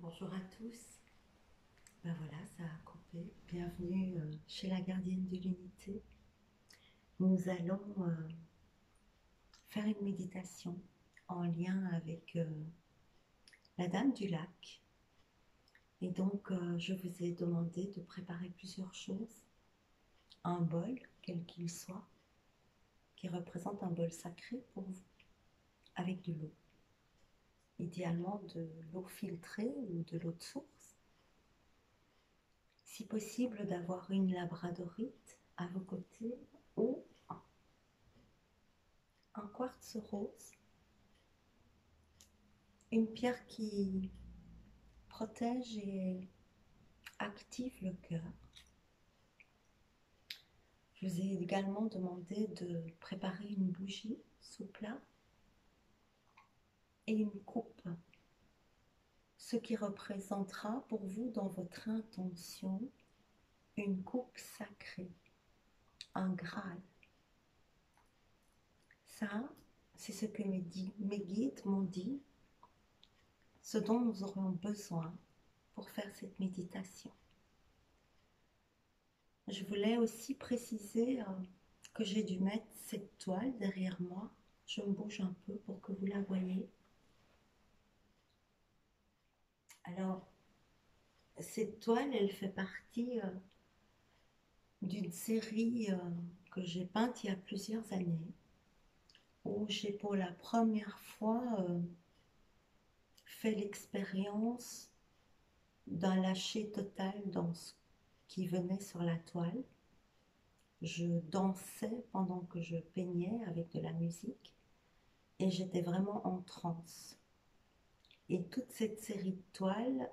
Bonjour à tous. Ben voilà, ça a coupé. Bienvenue chez la gardienne de l'unité. Nous allons faire une méditation en lien avec la Dame du Lac. Et donc, je vous ai demandé de préparer plusieurs choses. Un bol, quel qu'il soit, qui représente un bol sacré pour vous, avec de l'eau. Idéalement de l'eau filtrée ou de l'eau de source. Si possible, d'avoir une labradorite à vos côtés ou un quartz rose, une pierre qui protège et active le cœur. Je vous ai également demandé de préparer une bougie sous plat et une coupe, ce qui représentera pour vous dans votre intention une coupe sacrée, un Graal. Ça, c'est ce que mes guides m'ont dit, ce dont nous aurions besoin pour faire cette méditation. Je voulais aussi préciser que j'ai dû mettre cette toile derrière moi. Je me bouge un peu pour que vous la voyez. Alors, cette toile, elle fait partie d'une série que j'ai peinte il y a plusieurs années, où j'ai pour la première fois fait l'expérience d'un lâcher total dans ce qui venait sur la toile. Je dansais pendant que je peignais avec de la musique et j'étais vraiment en transe. Et toute cette série de toiles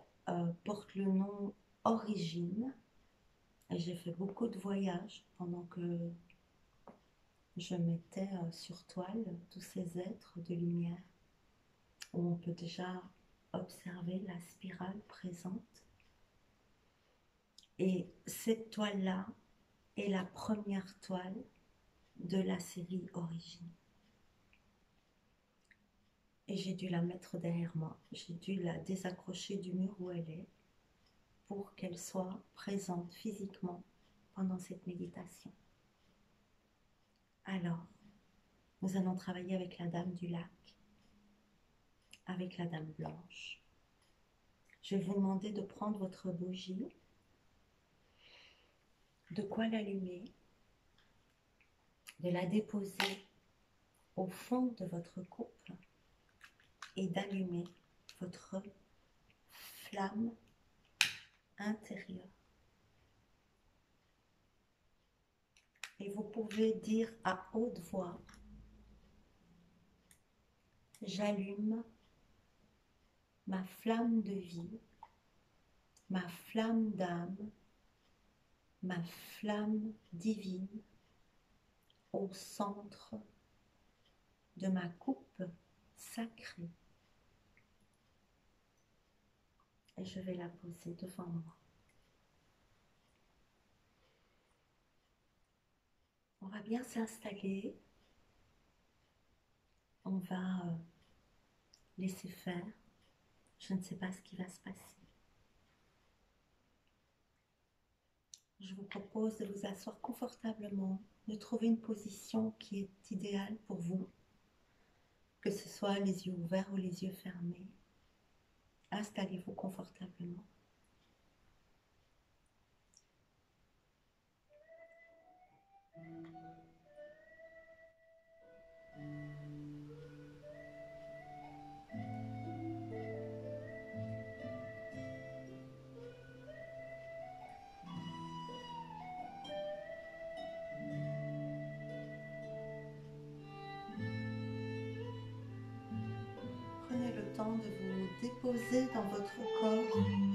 porte le nom Origine. Et j'ai fait beaucoup de voyages pendant que je mettais sur toile tous ces êtres de lumière où on peut déjà observer la spirale présente. Et cette toile-là est la première toile de la série Origine. Et j'ai dû la mettre derrière moi. J'ai dû la désaccrocher du mur où elle est pour qu'elle soit présente physiquement pendant cette méditation. Alors, nous allons travailler avec la Dame du Lac, avec la Dame Blanche. Je vais vous demander de prendre votre bougie, de quoi l'allumer, de la déposer au fond de votre coupe et d'allumer votre flamme intérieure. Et vous pouvez dire à haute voix: j'allume ma flamme de vie, ma flamme d'âme, ma flamme divine au centre de ma coupe sacrée. Et je vais la poser devant moi. On va bien s'installer. On va laisser faire. Je ne sais pas ce qui va se passer. Je vous propose de vous asseoir confortablement, de trouver une position qui est idéale pour vous, que ce soit les yeux ouverts ou les yeux fermés. Installez-vous confortablement. Prenez le temps de vous déposer dans votre corps.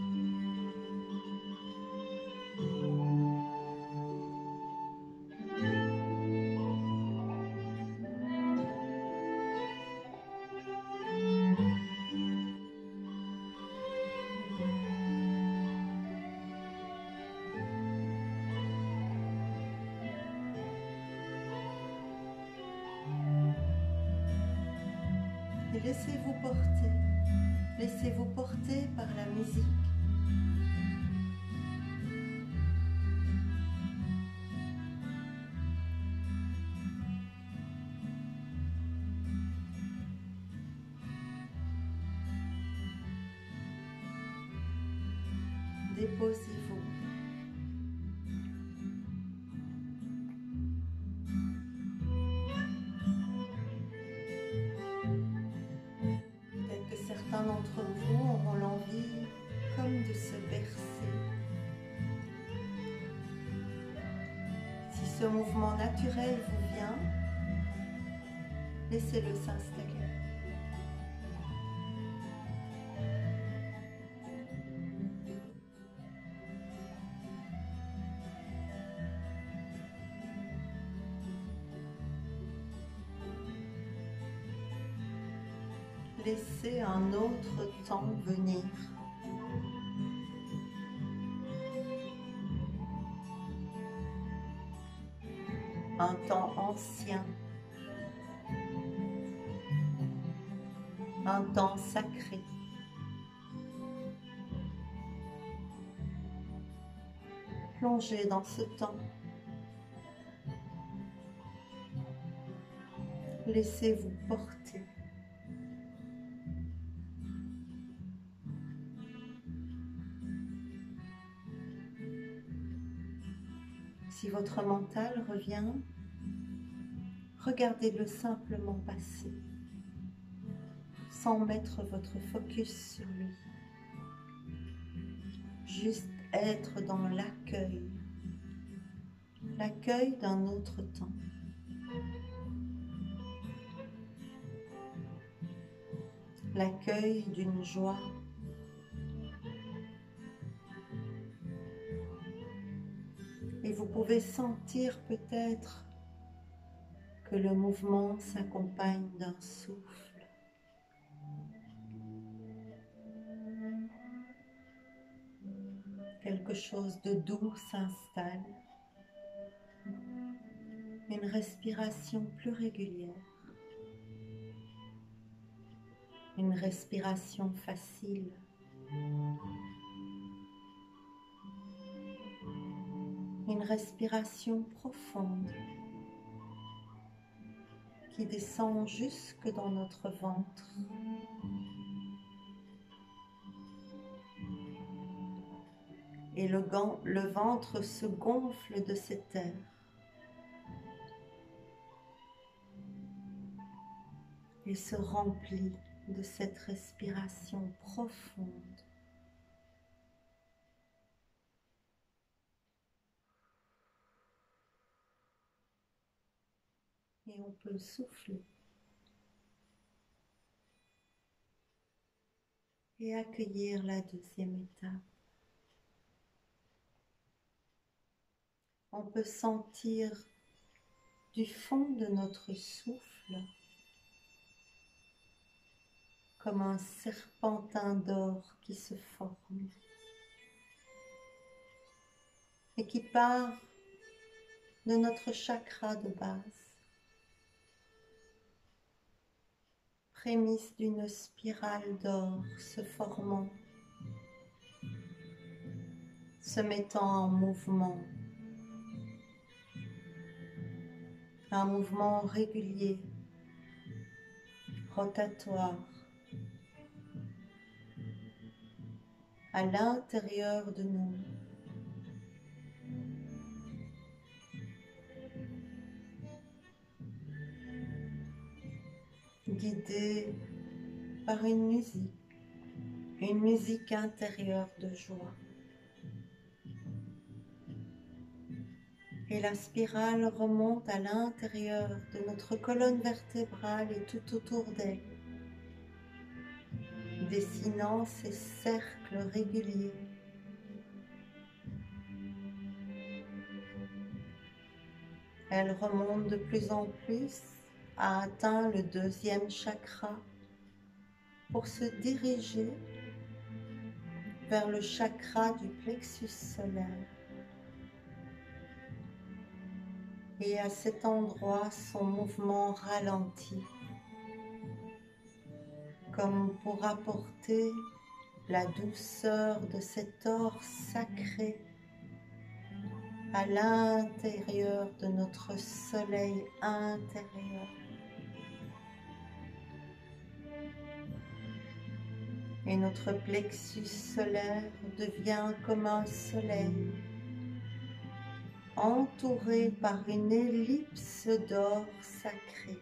Et laissez-vous porter Laissez-vous porter par la musique. Déposez-vous. Peut-être que certains d'entre vous auront l'envie comme de se bercer. Si ce mouvement naturel vous vient, laissez-le s'installer. Laissez un autre temps venir. Un temps ancien. Un temps sacré. Plongez dans ce temps. Laissez-vous porter. Si votre mental revient, regardez-le simplement passer, sans mettre votre focus sur lui. Juste être dans l'accueil, l'accueil d'un autre temps. L'accueil d'une joie. Et vous pouvez sentir peut-être que le mouvement s'accompagne d'un souffle. Quelque chose de doux s'installe. Une respiration plus régulière. Une respiration facile. Une respiration profonde qui descend jusque dans notre ventre. Et le ventre se gonfle de cet air. Il se remplit de cette respiration profonde. Et on peut souffler et accueillir la deuxième étape. On peut sentir du fond de notre souffle comme un serpentin d'or qui se forme et qui part de notre chakra de base, prémisse d'une spirale d'or se formant, se mettant en mouvement, un mouvement régulier, rotatoire, à l'intérieur de nous. Guidé par une musique intérieure de joie. Et la spirale remonte à l'intérieur de notre colonne vertébrale et tout autour d'elle, dessinant ces cercles réguliers. Elle remonte de plus en plus, a atteint le deuxième chakra pour se diriger vers le chakra du plexus solaire. Et à cet endroit, son mouvement ralentit, comme pour apporter la douceur de cet or sacré à l'intérieur de notre soleil intérieur. Et notre plexus solaire devient comme un soleil entouré par une ellipse d'or sacré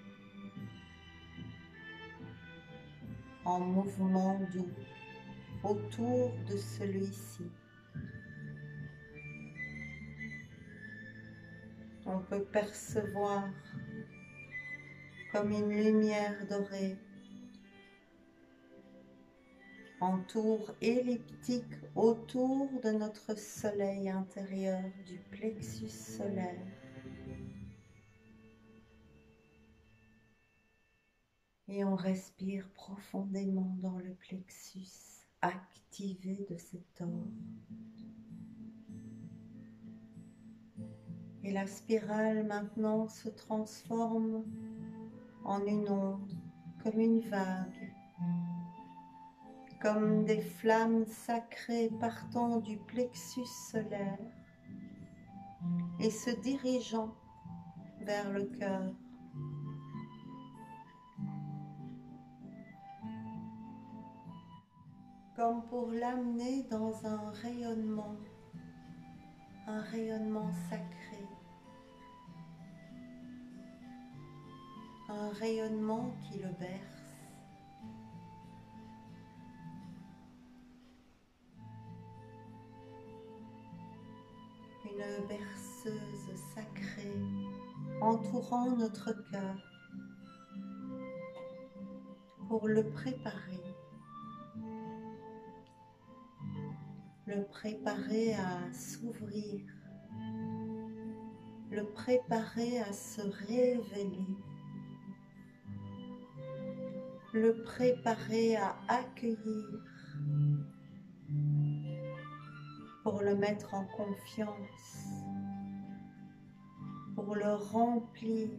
en mouvement doux autour de celui-ci. On peut percevoir comme une lumière dorée en tour elliptique autour de notre soleil intérieur du plexus solaire. Et on respire profondément dans le plexus activé de cet or. Et la spirale maintenant se transforme en une onde, comme une vague, comme des flammes sacrées partant du plexus solaire et se dirigeant vers le cœur. Comme pour l'amener dans un rayonnement sacré, un rayonnement qui le berce. Une berceuse sacrée entourant notre cœur pour le préparer à s'ouvrir, le préparer à se révéler, le préparer à accueillir, pour le mettre en confiance, pour le remplir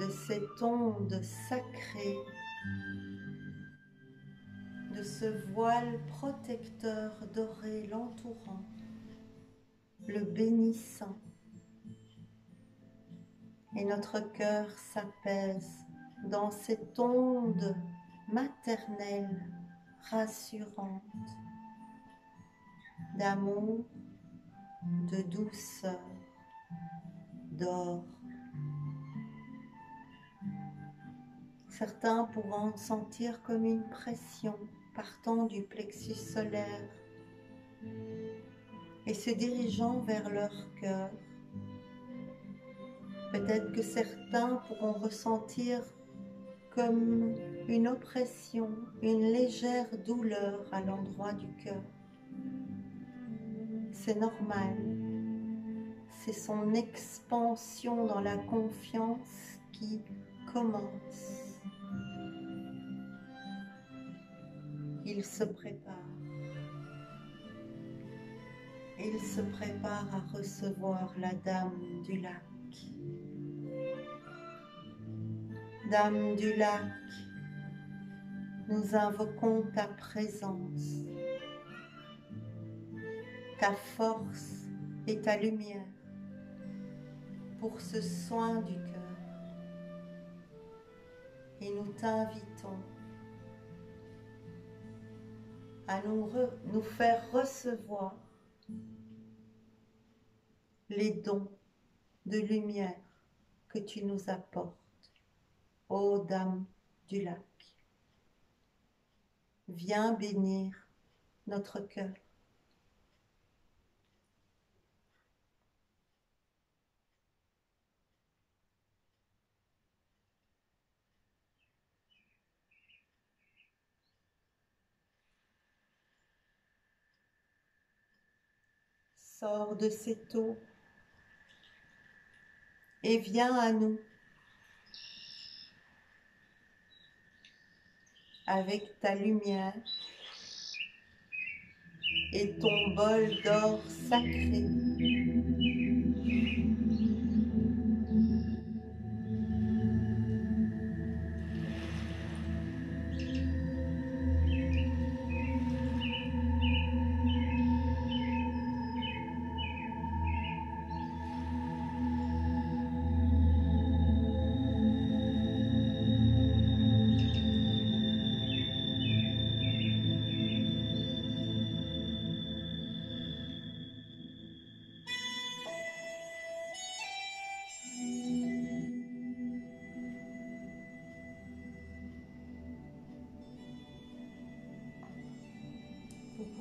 de cette onde sacrée, de ce voile protecteur doré l'entourant, le bénissant. Et notre cœur s'apaise dans cette onde maternelle, rassurante, d'amour, de douceur, d'or. Certains pourront sentir comme une pression partant du plexus solaire et se dirigeant vers leur cœur. Peut-être que certains pourront ressentir comme une oppression, une légère douleur à l'endroit du cœur. C'est normal, c'est son expansion dans la confiance qui commence. Il se prépare. Il se prépare à recevoir la Dame du Lac. Dame du Lac, nous invoquons ta présence, ta force et ta lumière pour ce soin du cœur. Et nous t'invitons à nous faire recevoir les dons de lumière que tu nous apportes, ô Dame du Lac. Viens bénir notre cœur. Sors de cette eau et viens à nous avec ta lumière et ton bol d'or sacré.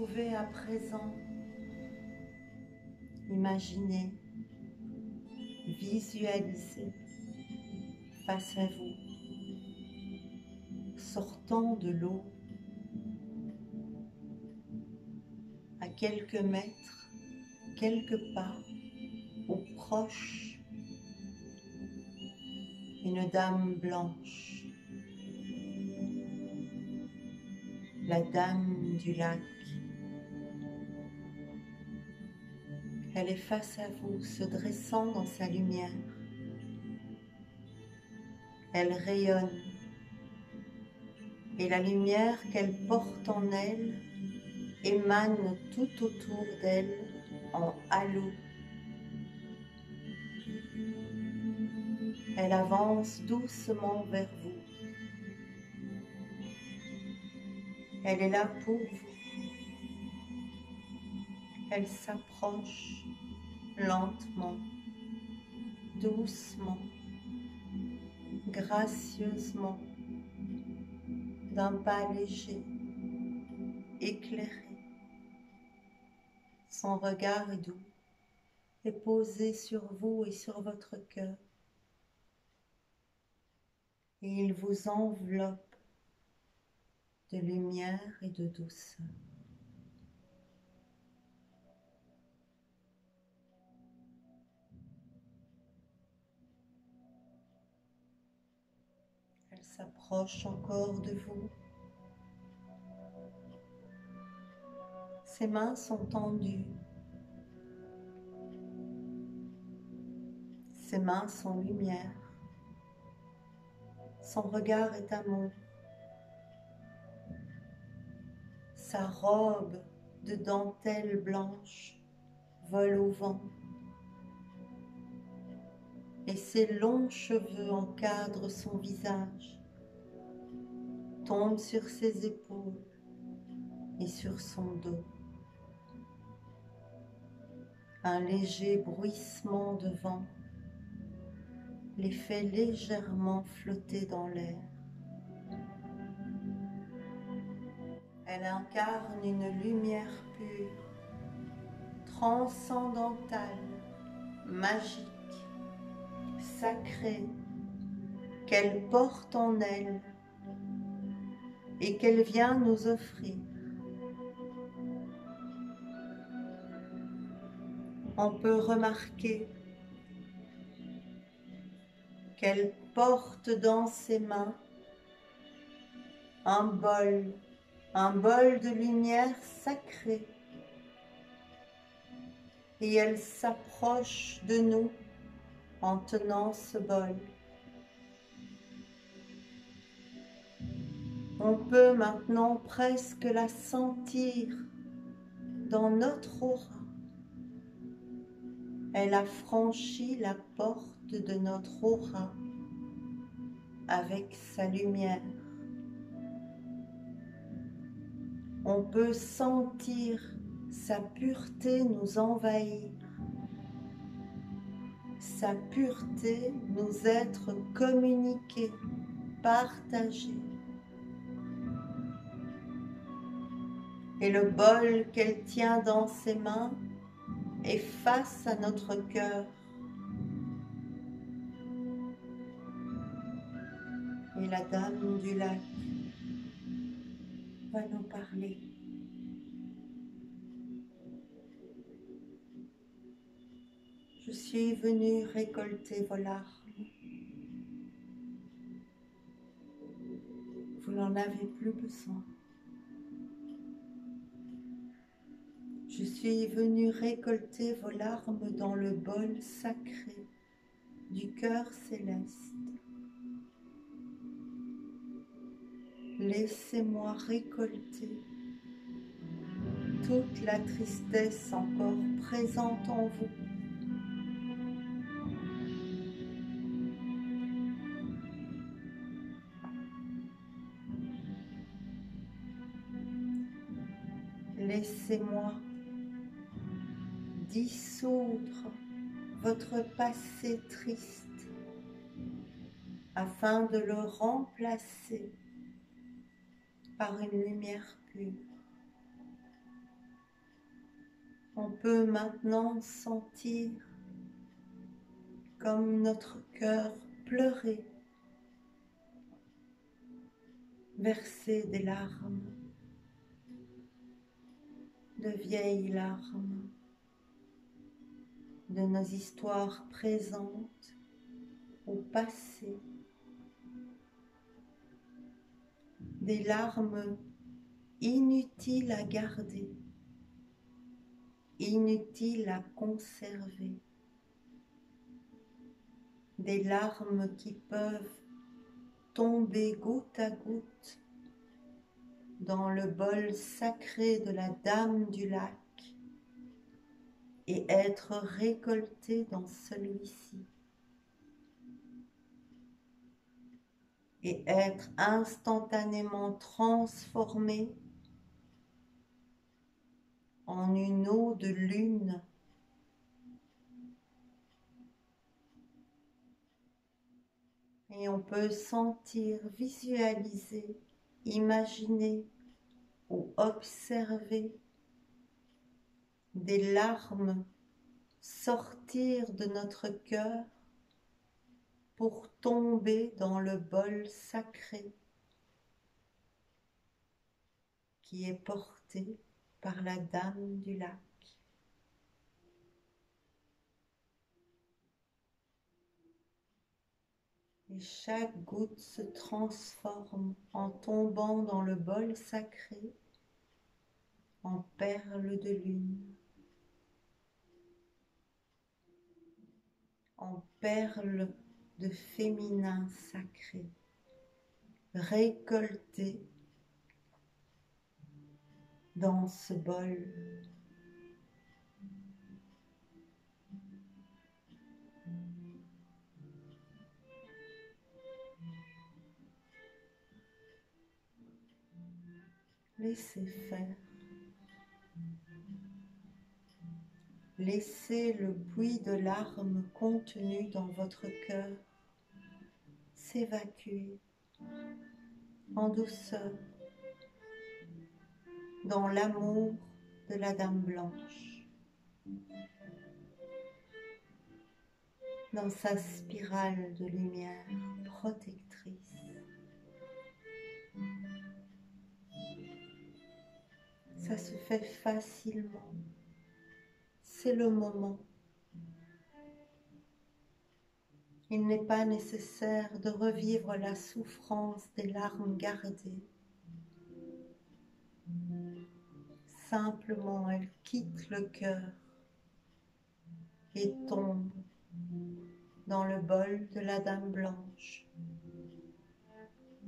pouvez à présent imaginer, visualiser face à vous, sortant de l'eau, à quelques mètres, quelques pas, ou proche, une dame blanche, la dame du lac. Elle est face à vous, se dressant dans sa lumière. Elle rayonne, et la lumière qu'elle porte en elle émane tout autour d'elle en halo. Elle avance doucement vers vous. Elle est là pour vous. Elle s'approche lentement, doucement, gracieusement, d'un pas léger, éclairé. Son regard est doux et posé sur vous et sur votre cœur. Et il vous enveloppe de lumière et de douceur. Elle s'approche encore de vous. Ses mains sont tendues. Ses mains sont lumière. Son regard est amour. Sa robe de dentelle blanche vole au vent. Et ses longs cheveux encadrent son visage, tombent sur ses épaules et sur son dos. Un léger bruissement de vent les fait légèrement flotter dans l'air. Elle incarne une lumière pure, transcendantale, magique, sacrée, qu'elle porte en elle et qu'elle vient nous offrir. On peut remarquer qu'elle porte dans ses mains un bol de lumière sacrée, et elle s'approche de nous en tenant ce bol. On peut maintenant presque la sentir dans notre aura. Elle a franchi la porte de notre aura avec sa lumière. On peut sentir sa pureté nous envahir, sa pureté nous être communiquée, partagée. Et le bol qu'elle tient dans ses mains est face à notre cœur. Et la dame du lac va nous parler. Je suis venue récolter vos larmes. Vous n'en avez plus besoin. Je suis venue récolter vos larmes dans le bol sacré du cœur céleste. Laissez-moi récolter toute la tristesse encore présente en vous. Laissez-moi dissoudre votre passé triste afin de le remplacer par une lumière pure. On peut maintenant sentir comme notre cœur pleurer, verser des larmes, de vieilles larmes, de nos histoires présentes ou passées, des larmes inutiles à garder, inutiles à conserver, des larmes qui peuvent tomber goutte à goutte dans le bol sacré de la Dame du Lac et être récoltées dans celui-ci et être instantanément transformées en une eau de lune et on peut sentir, visualiser, imaginer ou observer des larmes sortir de notre cœur pour tomber dans le bol sacré qui est porté par la Dame du Lac. Et chaque goutte se transforme en tombant dans le bol sacré en perles de lune, en perles de féminin sacré, récoltées dans ce bol. Laissez faire. Laissez le puits de larmes contenu dans votre cœur s'évacuer en douceur dans l'amour de la Dame Blanche, dans sa spirale de lumière protectrice. Ça se fait facilement. C'est le moment. Il n'est pas nécessaire de revivre la souffrance des larmes gardées. Simplement, elles quittent le cœur et tombent dans le bol de la Dame Blanche,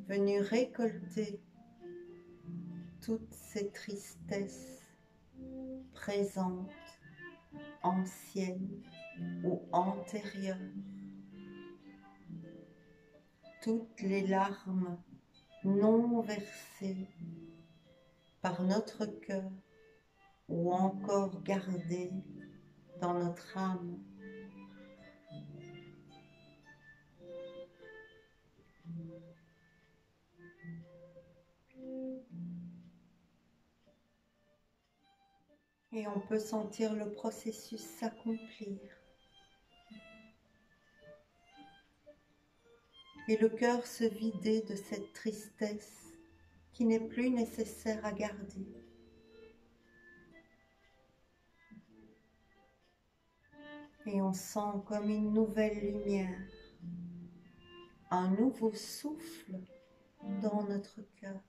venue récolter toutes ces tristesses présentes, anciennes ou antérieures, toutes les larmes non versées par notre cœur ou encore gardées dans notre âme. Et on peut sentir le processus s'accomplir. Et le cœur se vider de cette tristesse qui n'est plus nécessaire à garder. Et on sent comme une nouvelle lumière, un nouveau souffle dans notre cœur.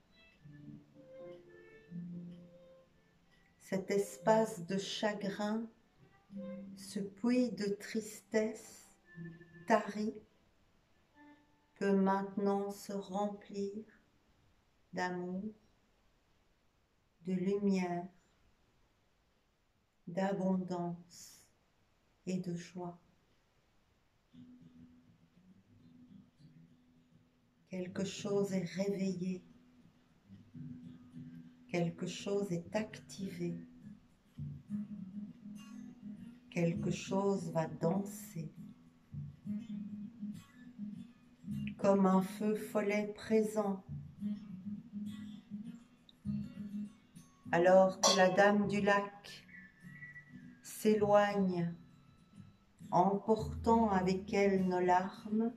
Cet espace de chagrin, ce puits de tristesse tari peut maintenant se remplir d'amour, de lumière, d'abondance et de joie. Quelque chose est réveillé, quelque chose est activé, quelque chose va danser. Comme un feu follet présent, alors que la Dame du Lac s'éloigne, emportant avec elle nos larmes.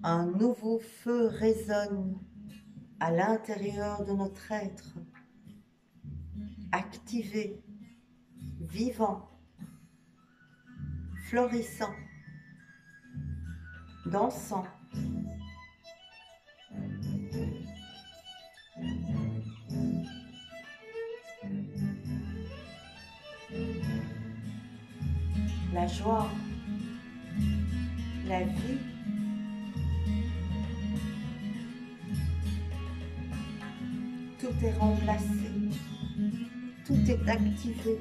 Un nouveau feu résonne à l'intérieur de notre être, activé, vivant, florissant, dansant. La joie, la vie, tout est remplacé, tout est activé.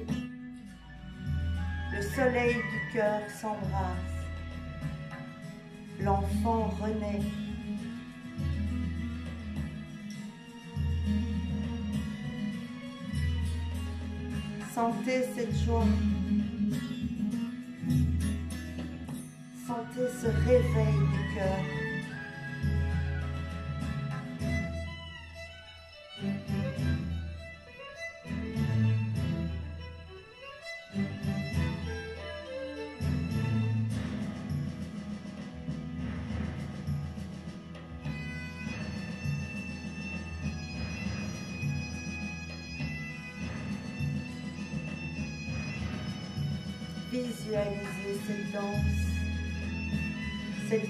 Le soleil du cœur s'embrasse, l'enfant renaît. Sentez cette joie, sentez ce réveil du cœur. Visualisez cette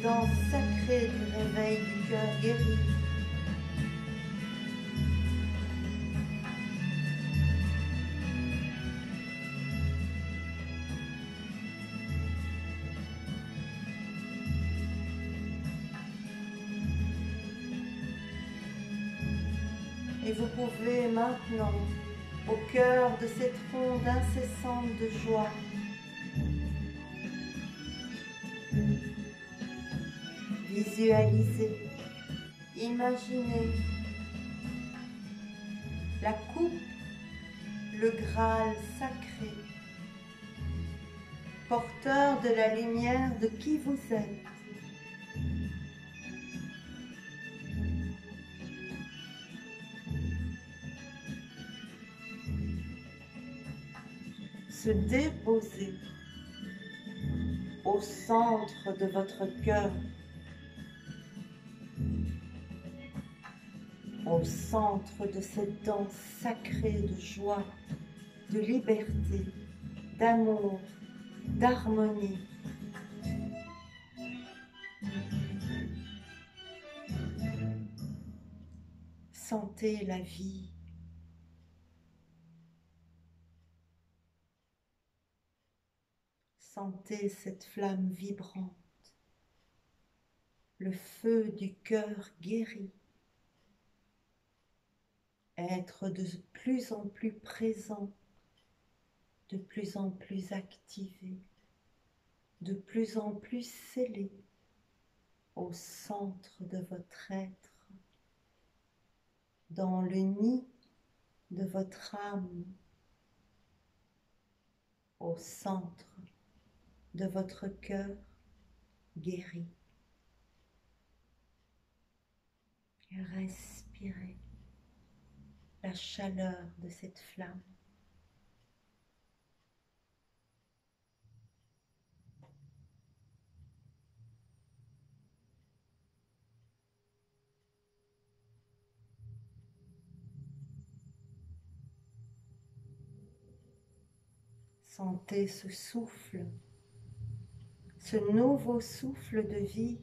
danse sacrée du réveil du cœur guéri. Et vous pouvez maintenant, au cœur de cette ronde incessante de joie, visualiser, imaginer la coupe, le Graal sacré, porteur de la lumière de qui vous êtes. Se déposer au centre de votre cœur, au centre de cette danse sacrée de joie, de liberté, d'amour, d'harmonie. Sentez la vie. Sentez cette flamme vibrante, le feu du cœur guéri. Être de plus en plus présent, de plus en plus activé, de plus en plus scellé au centre de votre être, dans le nid de votre âme, au centre de votre cœur guéri. Et respirez la chaleur de cette flamme. Sentez ce souffle, ce nouveau souffle de vie.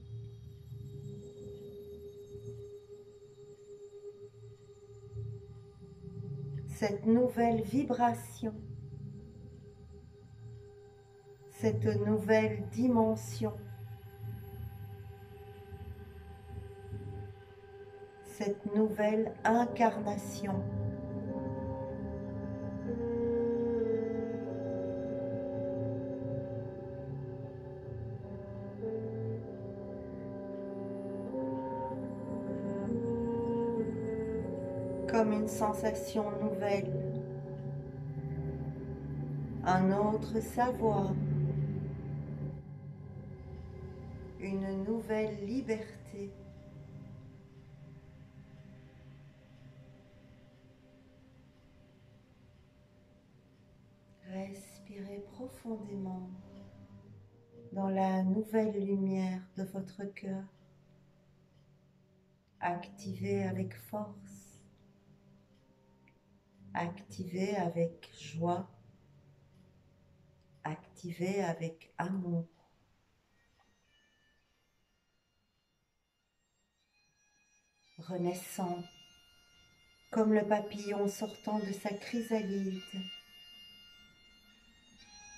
Cette nouvelle vibration, cette nouvelle dimension, cette nouvelle incarnation. Comme une sensation nouvelle, un autre savoir, une nouvelle liberté. Respirez. profondément dans la nouvelle lumière de votre cœur. Activez avec force, activez avec joie, activez avec amour. Renaissant comme le papillon sortant de sa chrysalide.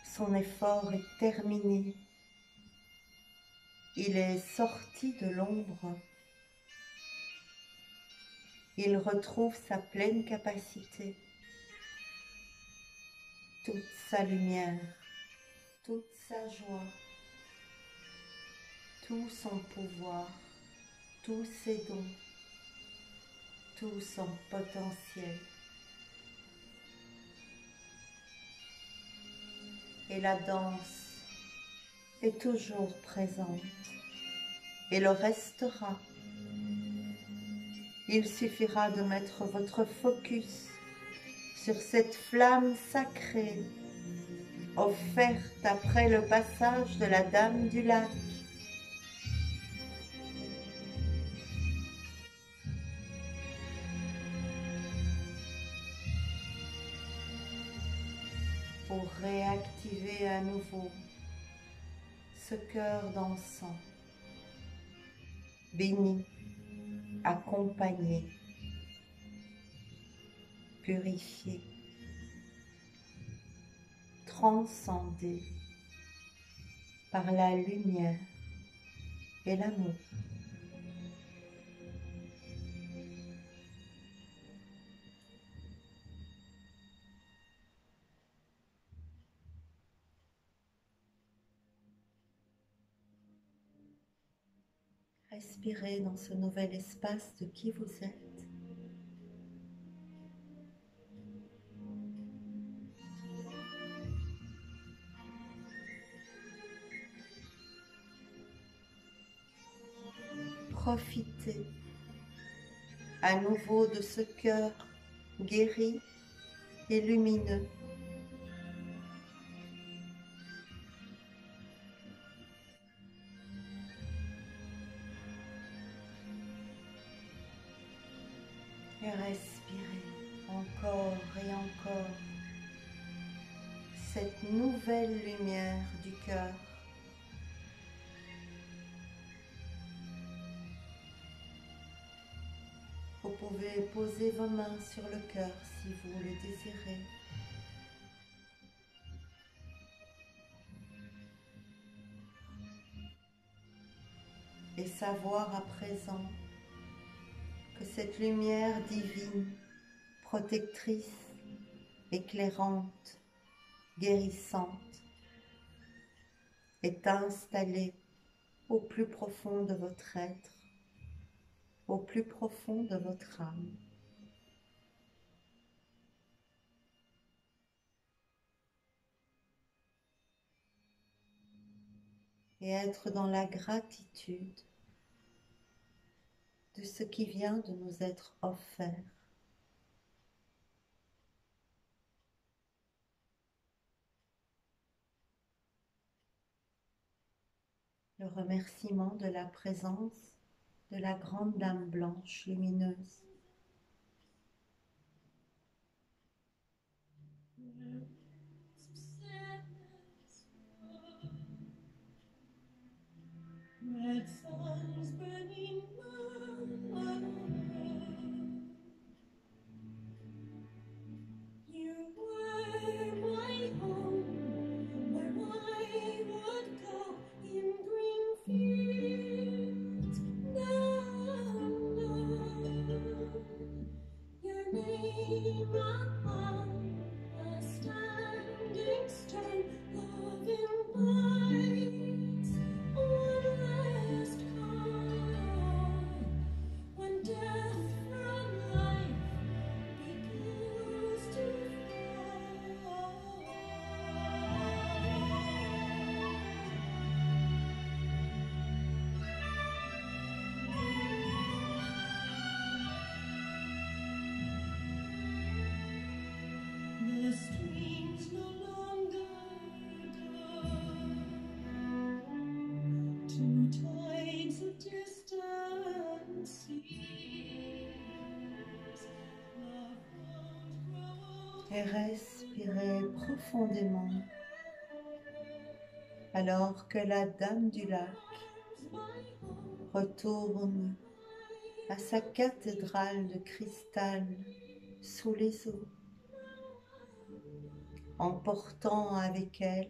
Son effort est terminé. Il est sorti de l'ombre. Il retrouve sa pleine capacité, toute sa lumière, toute sa joie, tout son pouvoir, tous ses dons, tout son potentiel. Et la danse est toujours présente et le restera. Il suffira de mettre votre focus sur cette flamme sacrée offerte après le passage de la Dame du Lac. Pour réactiver à nouveau ce cœur dansant, béni, accompagné, purifié, transcendé par la lumière et l'amour. Respirez dans ce nouvel espace de qui vous êtes. Profitez à nouveau de ce cœur guéri et lumineux. Et respirez encore et encore cette nouvelle lumière du cœur. Vous pouvez poser vos mains sur le cœur si vous le désirez. Et savoir à présent que cette lumière divine, protectrice, éclairante, guérissante, est installée au plus profond de votre être, au plus profond de votre âme. Et être dans la gratitude de ce qui vient de nous être offert. Le remerciement de la présence de la grande Dame blanche lumineuse. Red sun's burning low. You were my home, where I would go in green fields. Now, your name upon a standing stone, love invites one last call. When death from life begins to fall. Two tides of distant seas, love won't grow Et respirez profondément alors que la Dame du Lac retourne à sa cathédrale de cristal sous les eaux, emportant avec elle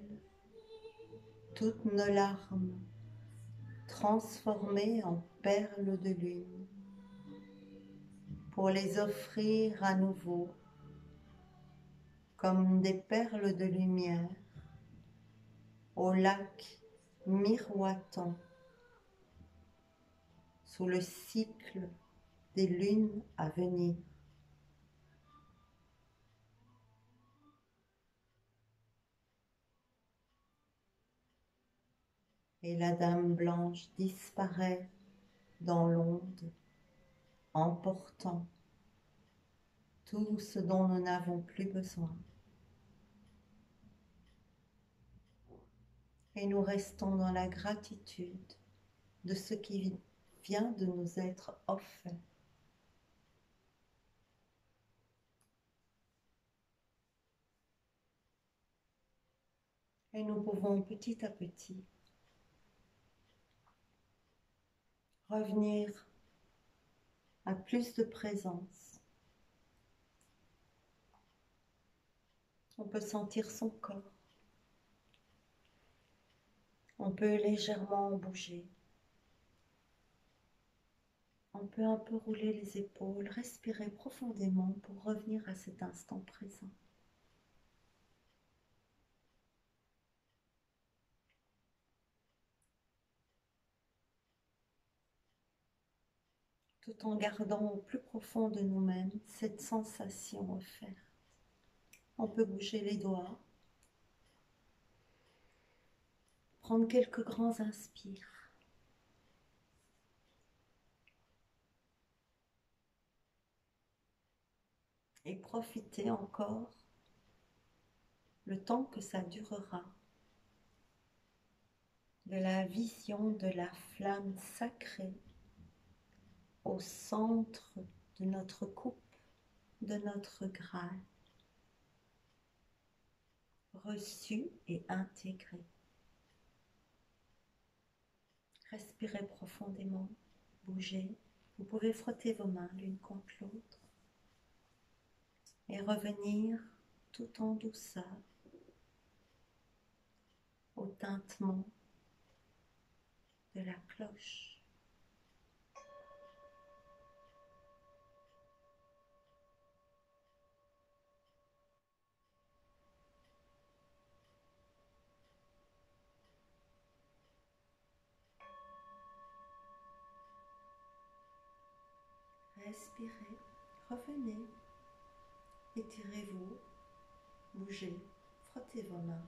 toutes nos larmes transformées en perles de lune pour les offrir à nouveau comme des perles de lumière au lac miroitant sous le cycle des lunes à venir. Et la Dame Blanche disparaît dans l'onde, emportant tout ce dont nous n'avons plus besoin. Et nous restons dans la gratitude de ce qui vient de nous être offert. Et nous pouvons petit à petit revenir à plus de présence. On peut sentir son corps. On peut légèrement bouger. On peut un peu rouler les épaules, respirer profondément pour revenir à cet instant présent. Tout en gardant au plus profond de nous-mêmes cette sensation offerte. On peut bouger les doigts, prendre quelques grands inspires. Et profiter encore le temps que ça durera de la vision de la flamme sacrée au centre de notre coupe, de notre Graal, reçu et intégré. Respirez profondément, bougez. Vous pouvez frotter vos mains l'une contre l'autre et revenir tout en douceur au tintement de la cloche. Respirez, revenez, étirez-vous, bougez, frottez vos mains.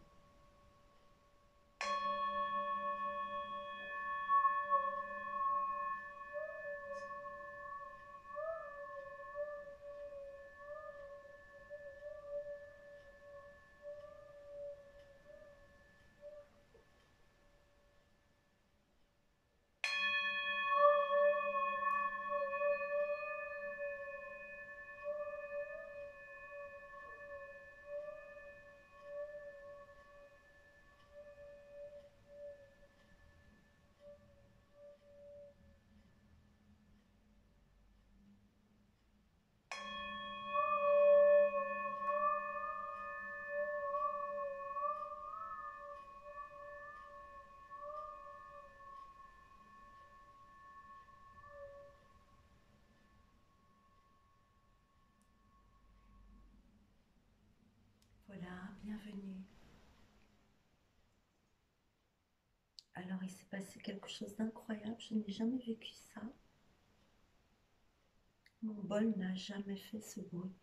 Voilà, bienvenue. Alors, il s'est passé quelque chose d'incroyable, je n'ai jamais vécu ça. Mon bol n'a jamais fait ce bruit.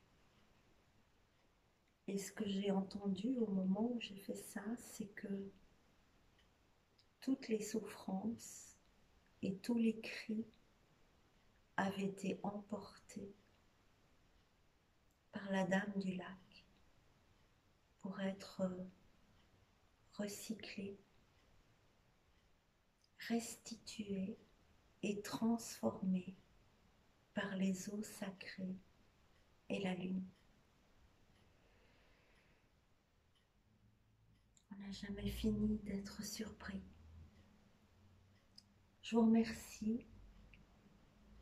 Et ce que j'ai entendu au moment où j'ai fait ça, c'est que toutes les souffrances et tous les cris avaient été emportés par la Dame du Lac pour être recyclés, restituée et transformée par les eaux sacrées et la lune. On n'a jamais fini d'être surpris. Je vous remercie.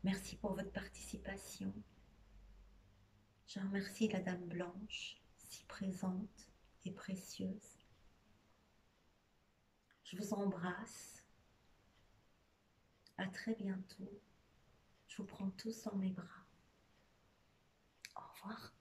Merci pour votre participation. Je remercie la Dame Blanche, si présente et précieuse. Je vous embrasse. À très bientôt. Je vous prends tous dans mes bras. Au revoir.